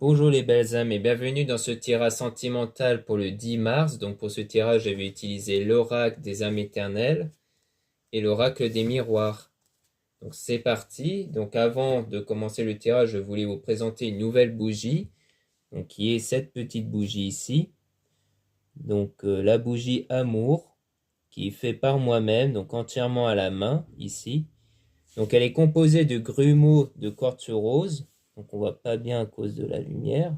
Bonjour les belles âmes et bienvenue dans ce tirage sentimental pour le 10 mars. Donc pour ce tirage, je vais utiliser l'oracle des âmes éternelles et l'oracle des miroirs. Donc c'est parti. Donc avant de commencer le tirage, je voulais vous présenter une nouvelle bougie, donc qui est cette petite bougie ici. Donc la bougie amour, qui est faite par moi-même, donc entièrement à la main ici. Donc elle est composée de grumeaux de quartz rose. Donc on voit pas bien à cause de la lumière.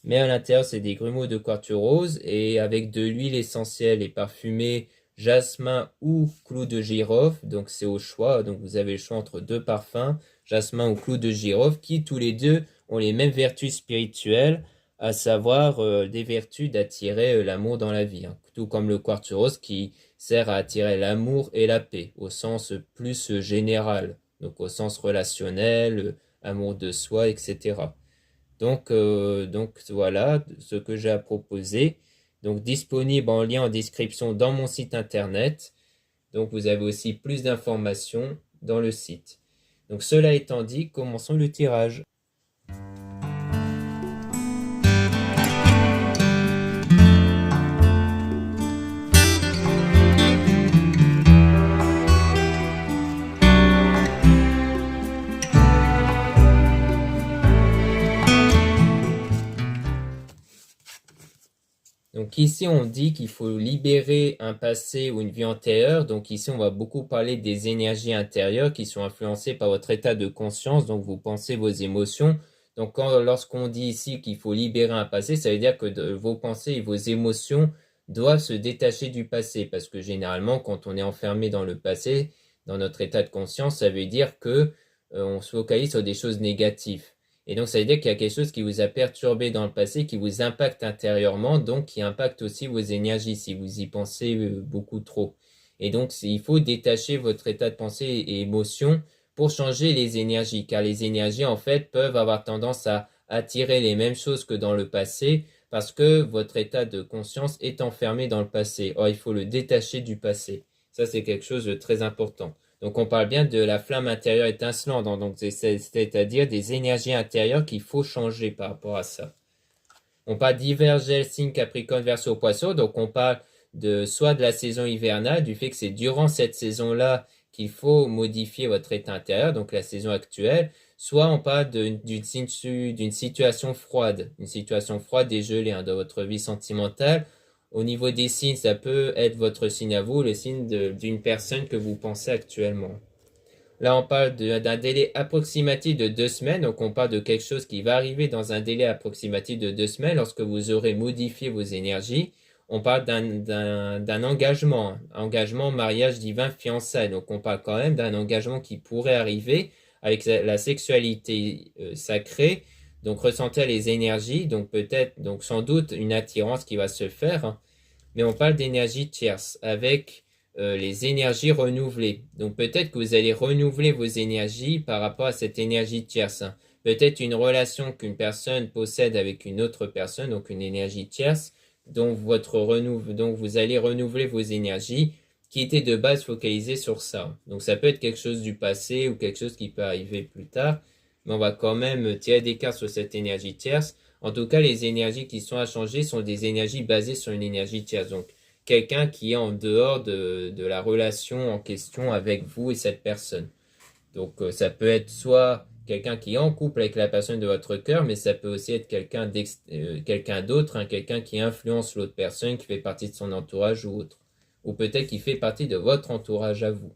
Mais à l'intérieur, c'est des grumeaux de quartz rose et avec de l'huile essentielle et parfumée jasmin ou clou de girofle. Donc c'est au choix. Donc vous avez le choix entre deux parfums, jasmin ou clou de girofle, qui tous les deux ont les mêmes vertus spirituelles, à savoir des vertus d'attirer l'amour dans la vie, hein. Tout comme le quartz rose qui sert à attirer l'amour et la paix au sens plus général, donc au sens relationnel, amour de soi, etc. Donc voilà ce que j'ai à proposer. Donc disponible en lien en description dans mon site internet. Donc vous avez aussi plus d'informations dans le site. Donc cela étant dit, commençons le tirage. Donc ici, on dit qu'il faut libérer un passé ou une vie antérieure. Donc ici, on va beaucoup parler des énergies intérieures qui sont influencées par votre état de conscience. Donc vous pensez vos émotions. Donc lorsqu'on dit ici qu'il faut libérer un passé, ça veut dire que vos pensées et vos émotions doivent se détacher du passé. Parce que généralement, quand on est enfermé dans le passé, dans notre état de conscience, ça veut dire que on se focalise sur des choses négatives. Et donc, ça veut dire qu'il y a quelque chose qui vous a perturbé dans le passé, qui vous impacte intérieurement, donc qui impacte aussi vos énergies si vous y pensez beaucoup trop. Et donc, il faut détacher votre état de pensée et émotion pour changer les énergies, car les énergies, en fait, peuvent avoir tendance à attirer les mêmes choses que dans le passé, parce que votre état de conscience est enfermé dans le passé. Or, il faut le détacher du passé. Ça, c'est quelque chose de très important. Donc on parle bien de la flamme intérieure étincelante, hein. Donc c'est-à-dire des énergies intérieures qu'il faut changer par rapport à ça. On parle d'hiver, gel, signe, Capricorne, Verseau, Poisson. Donc on parle soit de la saison hivernale, du fait que c'est durant cette saison-là qu'il faut modifier votre état intérieur, donc la saison actuelle. Soit on parle d'une situation froide, une situation froide et gelée, hein, dans votre vie sentimentale. Au niveau des signes, ça peut être votre signe à vous, le signe d'une personne que vous pensez actuellement. Là, on parle d'un délai approximatif de 2 semaines. Donc, on parle de quelque chose qui va arriver dans un délai approximatif de 2 semaines lorsque vous aurez modifié vos énergies. On parle d'un engagement, hein. Engagement, mariage divin, fiançailles. Donc, on parle quand même d'un engagement qui pourrait arriver avec la sexualité sacrée. Donc, ressentir les énergies. Donc, peut-être, donc sans doute, une attirance qui va se faire, hein. Mais on parle d'énergie tierce avec les énergies renouvelées. Donc peut-être que vous allez renouveler vos énergies par rapport à cette énergie tierce, hein. Peut-être une relation qu'une personne possède avec une autre personne, donc une énergie tierce, dont donc vous allez renouveler vos énergies qui étaient de base focalisées sur ça. Donc ça peut être quelque chose du passé ou quelque chose qui peut arriver plus tard, mais on va quand même tirer des cartes sur cette énergie tierce. En tout cas, les énergies qui sont à changer sont des énergies basées sur une énergie tierce. Donc, quelqu'un qui est en dehors de la relation en question avec vous et cette personne. Donc, ça peut être soit quelqu'un qui est en couple avec la personne de votre cœur, mais ça peut aussi être quelqu'un d'autre, hein, quelqu'un qui influence l'autre personne, qui fait partie de son entourage ou autre. Ou peut-être qui fait partie de votre entourage à vous.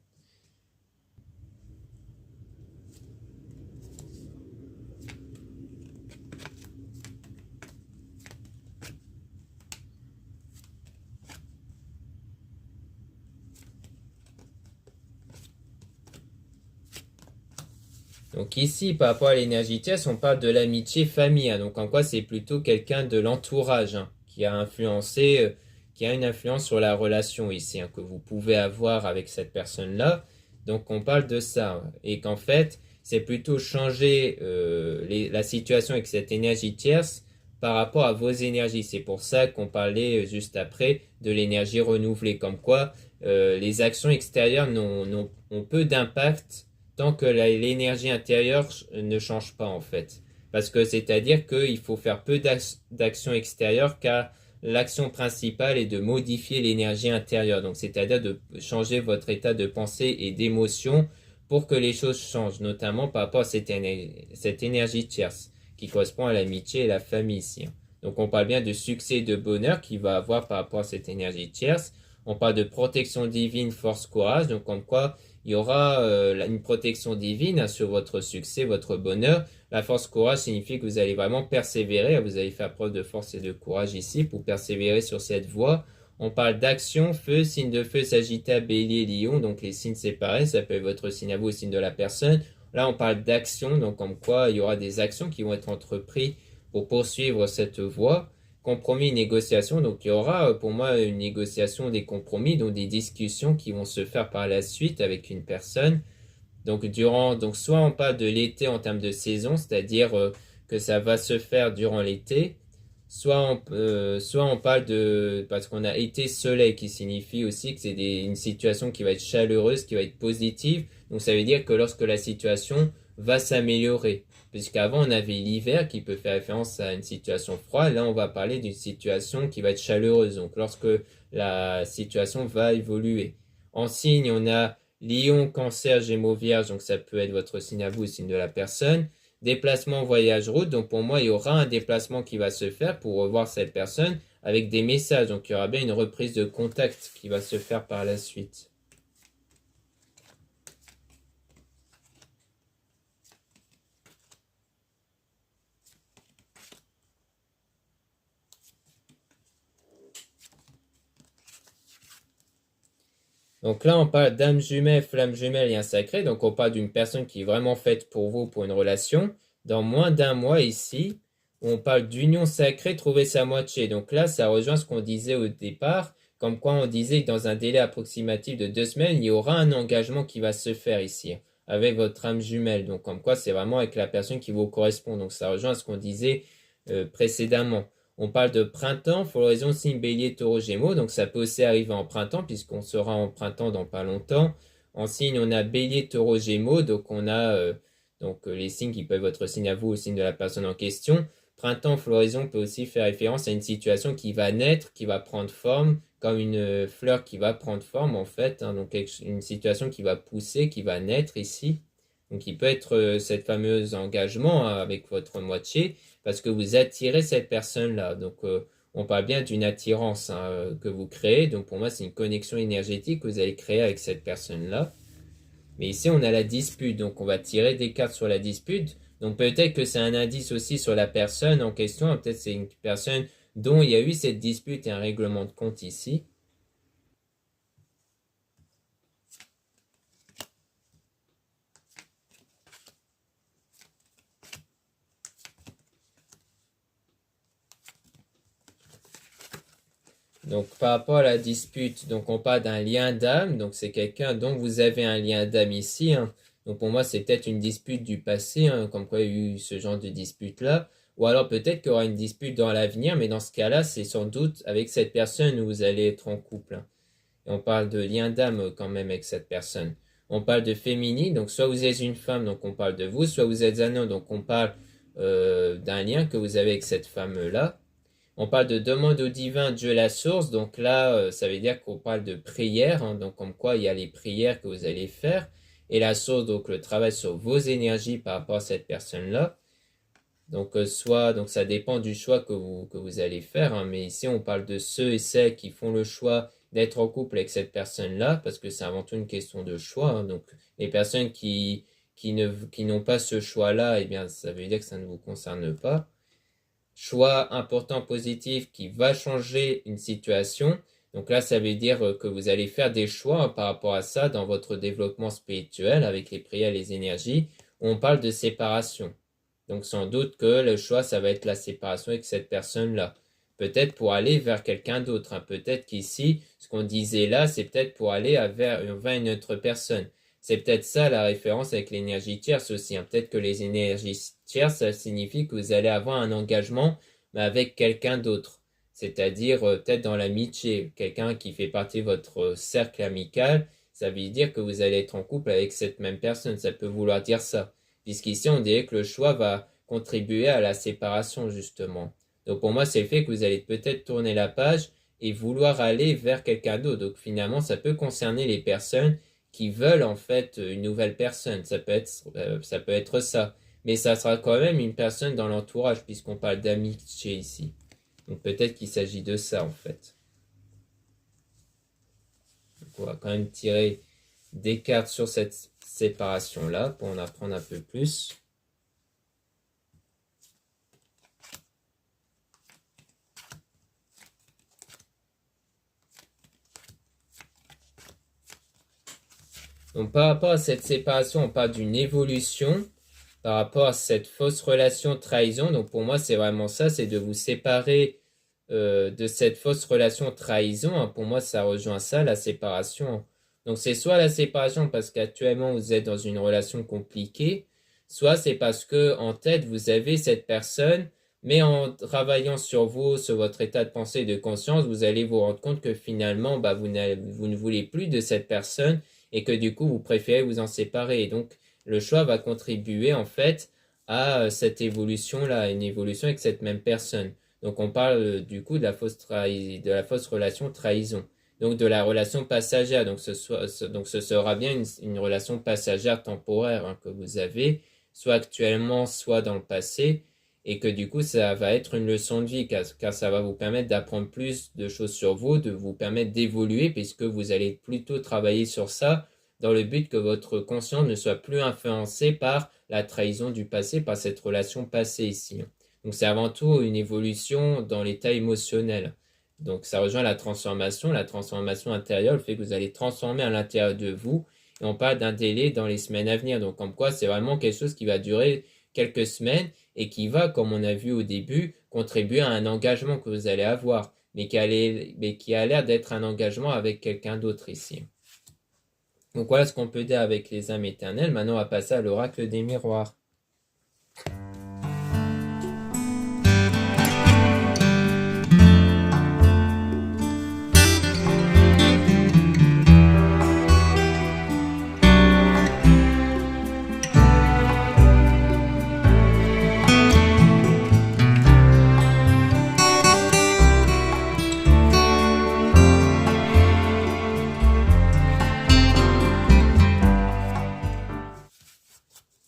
Donc ici, par rapport à l'énergie tierce, on parle de l'amitié famille, hein. Donc en quoi c'est plutôt quelqu'un de l'entourage, hein, qui a influencé, qui a une influence sur la relation ici, hein, que vous pouvez avoir avec cette personne-là. Donc on parle de ça, hein. Et qu'en fait, c'est plutôt changer la situation avec cette énergie tierce par rapport à vos énergies. C'est pour ça qu'on parlait juste après de l'énergie renouvelée, comme quoi les actions extérieures ont peu d'impact tant que l'énergie intérieure ne change pas en fait. Parce que c'est-à-dire qu'il faut faire peu d'actions extérieures car l'action principale est de modifier l'énergie intérieure. Donc c'est-à-dire de changer votre état de pensée et d'émotion pour que les choses changent, notamment par rapport à cette énergie tierce qui correspond à l'amitié et la famille ici. Donc on parle bien de succès et de bonheur qu'il va avoir par rapport à cette énergie tierce. On parle de protection divine, force, courage. Donc comme quoi il y aura une protection divine sur votre succès, votre bonheur. La force courage signifie que vous allez vraiment persévérer. Vous allez faire preuve de force et de courage ici pour persévérer sur cette voie. On parle d'action, feu, signe de feu, Sagittaire, Bélier, Lion, donc les signes séparés, ça peut être votre signe à vous, le signe de la personne. Là, on parle d'action, donc comme quoi il y aura des actions qui vont être entreprises pour poursuivre cette voie. Compromis, négociation, donc il y aura pour moi une négociation, des compromis, donc des discussions qui vont se faire par la suite avec une personne. Donc soit on parle de l'été en termes de saison, c'est-à-dire que ça va se faire durant l'été, soit on parle de, parce qu'on a été soleil qui signifie aussi que c'est une situation qui va être chaleureuse, qui va être positive. Donc ça veut dire que lorsque la situation va s'améliorer, puisqu'avant on avait l'hiver qui peut faire référence à une situation froide, là on va parler d'une situation qui va être chaleureuse. Donc lorsque la situation va évoluer. En signe, on a Lion, Cancer, Gémeaux, Vierge, donc ça peut être votre signe à vous, le signe de la personne. Déplacement, voyage, route, donc pour moi, il y aura un déplacement qui va se faire pour revoir cette personne avec des messages, donc il y aura bien une reprise de contact qui va se faire par la suite. Donc là, on parle d'âme jumelle, flamme jumelle, lien sacré. Donc on parle d'une personne qui est vraiment faite pour vous, pour une relation. Dans moins d'un mois ici, on parle d'union sacrée, trouver sa moitié. Donc là, ça rejoint ce qu'on disait au départ, comme quoi on disait que dans un délai approximatif de 2 semaines, il y aura un engagement qui va se faire ici, avec votre âme jumelle. Donc comme quoi c'est vraiment avec la personne qui vous correspond. Donc ça rejoint ce qu'on disait précédemment. On parle de printemps, floraison, signe bélier, taureau, gémeaux. Donc ça peut aussi arriver en printemps puisqu'on sera en printemps dans pas longtemps. En signe, on a bélier, taureau, gémeaux. Donc on a les signes qui peuvent être votre signe à vous, au signe de la personne en question. Printemps, floraison peut aussi faire référence à une situation qui va naître, qui va prendre forme, comme une fleur qui va prendre forme en fait. Donc une situation qui va pousser, qui va naître ici. Donc il peut être cette fameuse engagement avec votre moitié parce que vous attirez cette personne-là. Donc, on parle bien d'une attirance que vous créez. Donc, pour moi, c'est une connexion énergétique que vous allez créer avec cette personne-là. Mais ici, on a la dispute. Donc, on va tirer des cartes sur la dispute. Donc, peut-être que c'est un indice aussi sur la personne en question. Peut-être que c'est une personne dont il y a eu cette dispute et un règlement de compte ici. Donc, par rapport à la dispute, donc on parle d'un lien d'âme. Donc, c'est quelqu'un dont vous avez un lien d'âme ici. Donc, pour moi, c'est peut-être une dispute du passé, comme quoi il y a eu ce genre de dispute-là. Ou alors, peut-être qu'il y aura une dispute dans l'avenir, mais dans ce cas-là, c'est sans doute avec cette personne où vous allez être en couple. Et on parle de lien d'âme quand même avec cette personne. On parle de féminine, donc soit vous êtes une femme, donc on parle de vous, soit vous êtes un homme, donc on parle d'un lien que vous avez avec cette femme-là. On parle de demande au divin, Dieu la source. Donc là, ça veut dire qu'on parle de prière. Donc comme quoi il y a les prières que vous allez faire. Et la source, donc le travail sur vos énergies par rapport à cette personne-là. Donc donc ça dépend du choix que vous allez faire. Mais ici, on parle de ceux et celles qui font le choix d'être en couple avec cette personne-là. Parce que c'est avant tout une question de choix. Donc les personnes qui n'ont pas ce choix-là, eh bien, ça veut dire que ça ne vous concerne pas. Choix important positif qui va changer une situation. Donc là, ça veut dire que vous allez faire des choix par rapport à ça dans votre développement spirituel avec les prières et les énergies. On parle de séparation. Donc sans doute que le choix, ça va être la séparation avec cette personne-là. Peut-être pour aller vers quelqu'un d'autre. Peut-être qu'ici, ce qu'on disait là, c'est peut-être pour aller vers une autre personne. C'est peut-être ça la référence avec l'énergie tierce aussi. Peut-être que les énergies tierces, ça signifie que vous allez avoir un engagement, mais avec quelqu'un d'autre. C'est-à-dire peut-être dans l'amitié, quelqu'un qui fait partie de votre cercle amical, ça veut dire que vous allez être en couple avec cette même personne. Ça peut vouloir dire ça. Puisqu'ici, on dirait que le choix va contribuer à la séparation justement. Donc pour moi, c'est le fait que vous allez peut-être tourner la page et vouloir aller vers quelqu'un d'autre. Donc finalement, ça peut concerner les personnes qui veulent en fait une nouvelle personne. Ça peut être ça. Mais ça sera quand même une personne dans l'entourage puisqu'on parle d'amitié ici. Donc peut-être qu'il s'agit de ça en fait. Donc on va quand même tirer des cartes sur cette séparation-là pour en apprendre un peu plus. Donc par rapport à cette séparation, on parle d'une évolution par rapport à cette fausse relation trahison. Donc pour moi, c'est vraiment ça, c'est de vous séparer de cette fausse relation trahison. Hein. Pour moi, ça rejoint ça, la séparation. Donc c'est soit la séparation parce qu'actuellement vous êtes dans une relation compliquée, soit c'est parce que en tête vous avez cette personne, mais en travaillant sur vous, sur votre état de pensée et de conscience, vous allez vous rendre compte que finalement bah, vous ne voulez plus de cette personne et que du coup vous préférez vous en séparer. Et donc le choix va contribuer en fait à cette évolution-là, une évolution avec cette même personne. Donc on parle du coup de la fausse relation trahison. Donc de la relation passagère. Donc ce sera bien une relation passagère temporaire hein, que vous avez, soit actuellement, soit dans le passé, et que du coup ça va être une leçon de vie, car ça va vous permettre d'apprendre plus de choses sur vous, de vous permettre d'évoluer, puisque vous allez plutôt travailler sur ça dans le but que votre conscience ne soit plus influencée par la trahison du passé, par cette relation passée ici. Donc c'est avant tout une évolution dans l'état émotionnel. Donc ça rejoint la transformation intérieure, le fait que vous allez transformer à l'intérieur de vous. Et on parle d'un délai dans les semaines à venir. Donc comme quoi c'est vraiment quelque chose qui va durer quelques semaines et qui va, comme on a vu au début, contribuer à un engagement que vous allez avoir, mais qui a l'air d'être un engagement avec quelqu'un d'autre ici. Donc voilà ce qu'on peut dire avec les âmes éternelles. Maintenant on va passer à l'oracle des miroirs.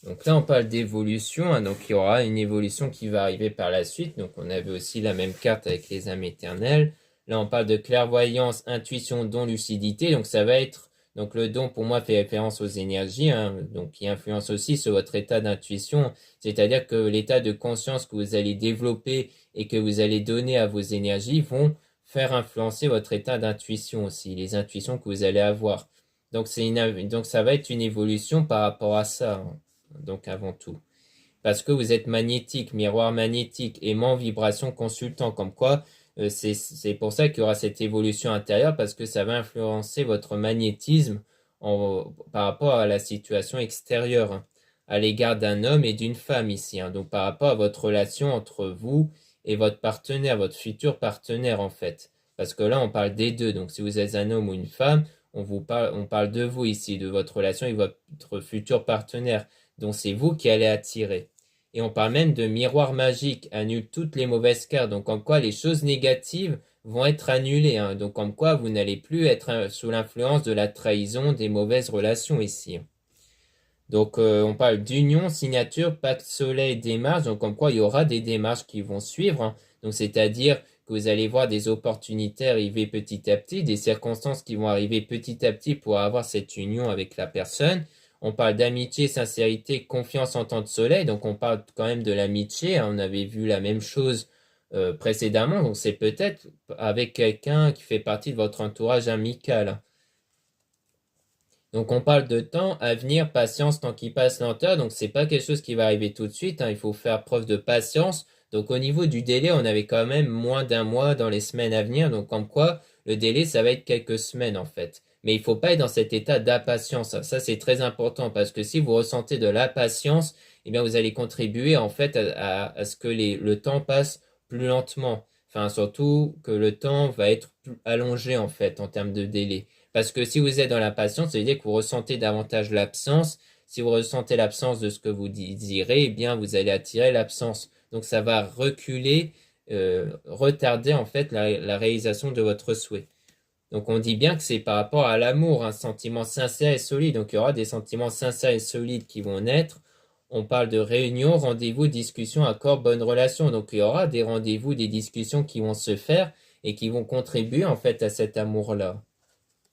Donc là, on parle d'évolution, hein, donc il y aura une évolution qui va arriver par la suite. Donc on avait aussi la même carte avec les âmes éternelles. Là, on parle de clairvoyance, intuition, don, lucidité. Donc ça va être, donc le don pour moi fait référence aux énergies, hein, donc qui influence aussi sur votre état d'intuition. C'est-à-dire que l'état de conscience que vous allez développer et que vous allez donner à vos énergies vont faire influencer votre état d'intuition aussi, les intuitions que vous allez avoir. Donc ça va être une évolution par rapport à ça. Hein. Donc avant tout. Parce que vous êtes magnétique, miroir magnétique, aimant, vibration, consultant, comme quoi c'est pour ça qu'il y aura cette évolution intérieure, parce que ça va influencer votre magnétisme par rapport à la situation extérieure, hein, à l'égard d'un homme et d'une femme ici. Hein. Donc par rapport à votre relation entre vous et votre partenaire, votre futur partenaire en fait. Parce que là, on parle des deux. Donc si vous êtes un homme ou une femme, on parle de vous ici, de votre relation avec votre futur partenaire. Donc c'est vous qui allez attirer. Et on parle même de miroir magique, annule toutes les mauvaises cartes. Donc comme quoi les choses négatives vont être annulées. Hein. Donc comme quoi vous n'allez plus être sous l'influence de la trahison, des mauvaises relations ici. Donc on parle d'union, signature, pacte soleil, démarche. Donc comme quoi il y aura des démarches qui vont suivre. Hein. Donc c'est-à-dire que vous allez voir des opportunités arriver petit à petit, des circonstances qui vont arriver petit à petit pour avoir cette union avec la personne. On parle d'amitié, sincérité, confiance, entente soleil. Donc on parle quand même de l'amitié. Hein. On avait vu la même chose précédemment. Donc c'est peut-être avec quelqu'un qui fait partie de votre entourage amical. Donc on parle de temps, avenir, patience, temps qui passe, lenteur. Donc c'est pas quelque chose qui va arriver tout de suite. Hein. Il faut faire preuve de patience. Donc au niveau du délai, on avait quand même moins d'un mois dans les semaines à venir. Donc comme quoi, le délai, ça va être quelques semaines en fait. Mais il ne faut pas être dans cet état d'impatience. Ça, c'est très important parce que si vous ressentez de l'impatience, eh bien, vous allez contribuer en fait à ce que le temps passe plus lentement. Enfin, surtout que le temps va être plus allongé en fait en termes de délai. Parce que si vous êtes dans l'impatience, ça veut dire que vous ressentez davantage l'absence. Si vous ressentez l'absence de ce que vous désirez, eh bien, vous allez attirer l'absence. Donc, ça va reculer, retarder en fait la réalisation de votre souhait. Donc, on dit bien que c'est par rapport à l'amour, un sentiment sincère et solide. Donc, il y aura des sentiments sincères et solides qui vont naître. On parle de réunion, rendez-vous, discussion, accord, bonne relation. Donc, il y aura des rendez-vous, des discussions qui vont se faire et qui vont contribuer en fait à cet amour-là.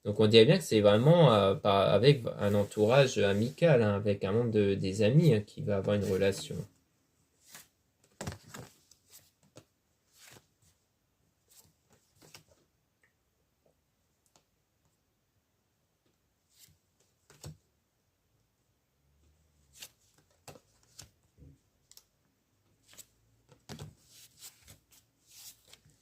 Donc, on dirait bien que c'est vraiment avec un entourage amical, hein, avec un membre des amis hein, qui va avoir une relation.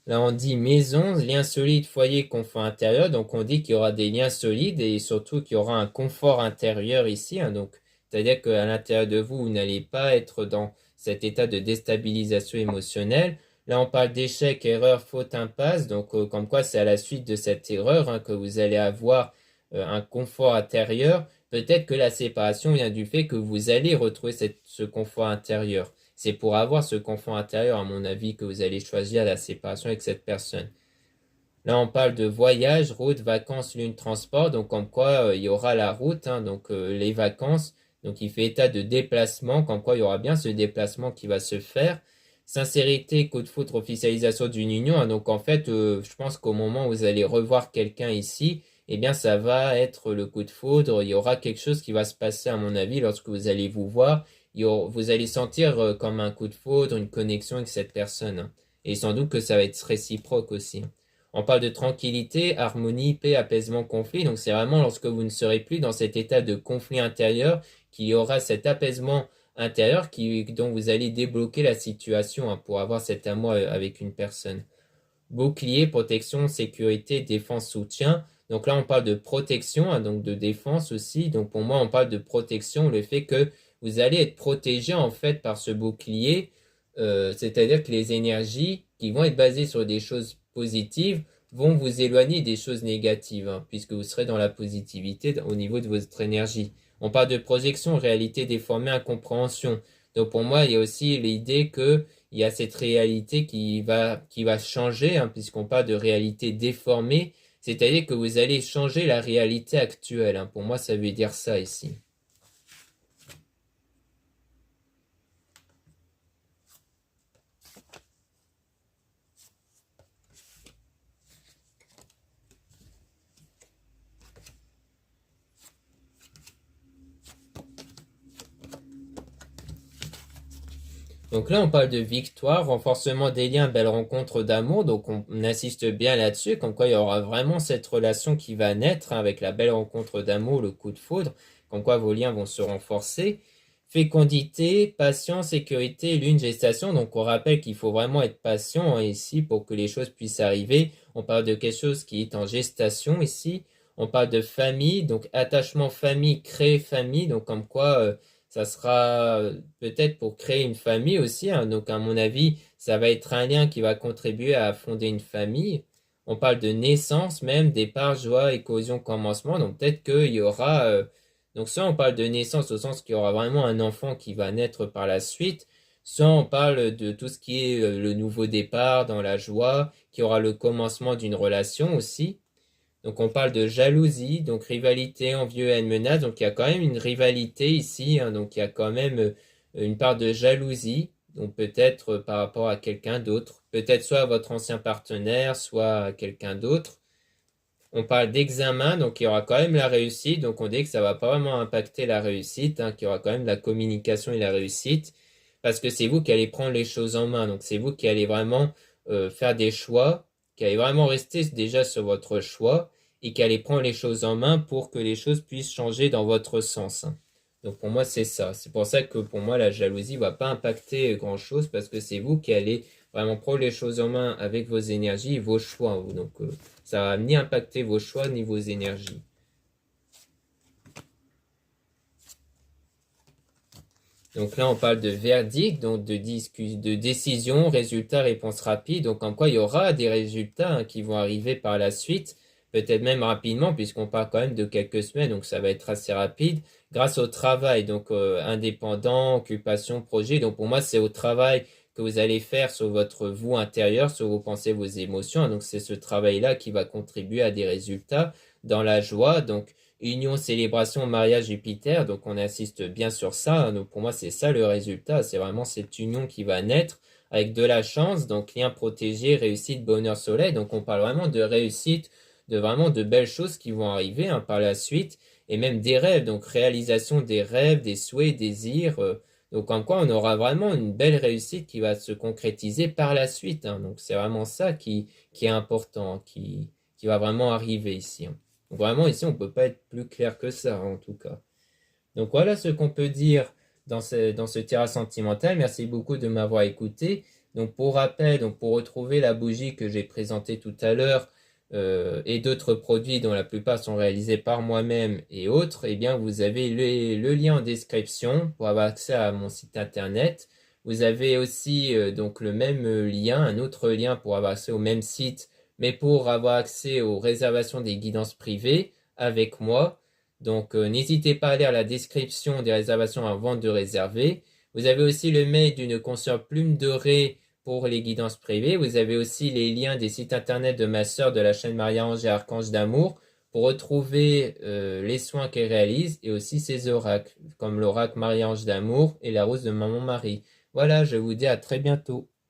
Là, on dit maison, lien solide, foyer, confort intérieur. Donc, on dit qu'il y aura des liens solides et surtout qu'il y aura un confort intérieur ici, hein. Donc, c'est-à-dire qu'à l'intérieur de vous, vous n'allez pas être dans cet état de déstabilisation émotionnelle. Là, on parle d'échec, erreur, faute, impasse. Donc, comme quoi c'est à la suite de cette erreur hein, que vous allez avoir un confort intérieur. Peut-être que la séparation vient du fait que vous allez retrouver ce confort intérieur. C'est pour avoir ce confort intérieur, à mon avis, que vous allez choisir la séparation avec cette personne. Là, on parle de voyage, route, vacances, lune, transport. Donc, comme quoi il y aura la route, hein, donc les vacances. Donc, il fait état de déplacement, comme quoi il y aura bien ce déplacement qui va se faire. Sincérité, coup de foudre, officialisation d'une union, hein. Donc, en fait, je pense qu'au moment où vous allez revoir quelqu'un ici, eh bien, ça va être le coup de foudre. Il y aura quelque chose qui va se passer, à mon avis, lorsque vous allez vous voir. Vous allez sentir comme un coup de foudre, une connexion avec cette personne, hein. Et sans doute que ça va être réciproque aussi. On parle de tranquillité, harmonie, paix, apaisement, conflit. Donc c'est vraiment lorsque vous ne serez plus dans cet état de conflit intérieur qu'il y aura cet apaisement intérieur dont vous allez débloquer la situation hein, pour avoir cet amour avec une personne. Bouclier, protection, sécurité, défense, soutien. Donc là, on parle de protection, hein, donc de défense aussi. Donc pour moi, on parle de protection, le fait que vous allez être protégé en fait par ce bouclier, c'est-à-dire que les énergies qui vont être basées sur des choses positives vont vous éloigner des choses négatives, hein, puisque vous serez dans la positivité au niveau de votre énergie. On parle de projection, réalité déformée, incompréhension. Donc pour moi, il y a aussi l'idée que il y a cette réalité qui va changer, hein, puisqu'on parle de réalité déformée, c'est-à-dire que vous allez changer la réalité actuelle, hein. Pour moi, ça veut dire ça ici. Donc là, on parle de victoire, renforcement des liens, belle rencontre d'amour. Donc on insiste bien là-dessus, comme quoi il y aura vraiment cette relation qui va naître hein, avec la belle rencontre d'amour, le coup de foudre, comme quoi vos liens vont se renforcer. Fécondité, patience, sécurité, lune, gestation. Donc on rappelle qu'il faut vraiment être patient hein, ici pour que les choses puissent arriver. On parle de quelque chose qui est en gestation ici. On parle de famille, donc attachement famille, créer famille. Donc comme quoi ça sera peut-être pour créer une famille aussi, hein. Donc, à mon avis, ça va être un lien qui va contribuer à fonder une famille. On parle de naissance même, départ, joie, éclosion, commencement. Donc, peut-être qu'il y aura... donc, soit on parle de naissance au sens qu'il y aura vraiment un enfant qui va naître par la suite, soit on parle de tout ce qui est le nouveau départ dans la joie, qui aura le commencement d'une relation aussi. Donc on parle de jalousie, donc rivalité, envieux, haine, menace. Donc il y a quand même une rivalité ici, hein. Donc il y a quand même une part de jalousie, donc peut-être par rapport à quelqu'un d'autre, peut-être soit à votre ancien partenaire, soit à quelqu'un d'autre. On parle d'examen, donc il y aura quand même la réussite. Donc on dit que ça va pas vraiment impacter la réussite, hein, qu'il y aura quand même la communication et la réussite, parce que c'est vous qui allez prendre les choses en main. Donc c'est vous qui allez vraiment faire des choix, qui allez vraiment rester déjà sur votre choix et qui allez prendre les choses en main pour que les choses puissent changer dans votre sens, hein. Donc pour moi c'est ça. C'est pour ça que pour moi la jalousie va pas impacter grand-chose parce que c'est vous qui allez vraiment prendre les choses en main avec vos énergies et vos choix, hein. Donc ça va ni impacter vos choix ni vos énergies. Donc là, on parle de verdict, donc de décision, résultat, réponse rapide. Donc en quoi il y aura des résultats hein, qui vont arriver par la suite. peut-être même rapidement, puisqu'on parle quand même de quelques semaines, donc ça va être assez rapide, grâce au travail, donc indépendant, occupation, projet. Donc pour moi, c'est au travail que vous allez faire sur votre vous intérieur, sur vos pensées, vos émotions. Donc c'est ce travail-là qui va contribuer à des résultats dans la joie. Donc union, célébration, mariage, Jupiter. Donc on insiste bien sur ça. Donc pour moi, c'est ça le résultat. C'est vraiment cette union qui va naître avec de la chance. Donc lien protégé, réussite, bonheur, soleil. Donc on parle vraiment de réussite, de vraiment de belles choses qui vont arriver par la suite. Et même des rêves. Donc réalisation des rêves, des souhaits, désirs. Donc en quoi on aura vraiment une belle réussite qui va se concrétiser par la suite. Donc c'est vraiment ça qui est important, qui va vraiment arriver ici. Donc vraiment ici on ne peut pas être plus clair que ça en tout cas. Donc voilà ce qu'on peut dire dans ce tirage sentimental. Merci beaucoup de m'avoir écouté. Donc pour rappel, donc pour retrouver la bougie que j'ai présentée tout à l'heure et d'autres produits dont la plupart sont réalisés par moi-même et autres, eh bien vous avez le lien en description pour avoir accès à mon site internet. Vous avez aussi donc le même lien, un autre lien pour avoir accès au même site, mais pour avoir accès aux réservations des guidances privées avec moi. Donc, n'hésitez pas à lire la description des réservations avant de réserver. Vous avez aussi le mail d'une consoeur Plume Dorée pour les guidances privées. Vous avez aussi les liens des sites internet de ma sœur de la chaîne Maria-Ange et Archange d'Amour pour retrouver les soins qu'elle réalise et aussi ses oracles, comme l'oracle Maria-Ange d'Amour et la rose de Maman Marie. Voilà, je vous dis à très bientôt.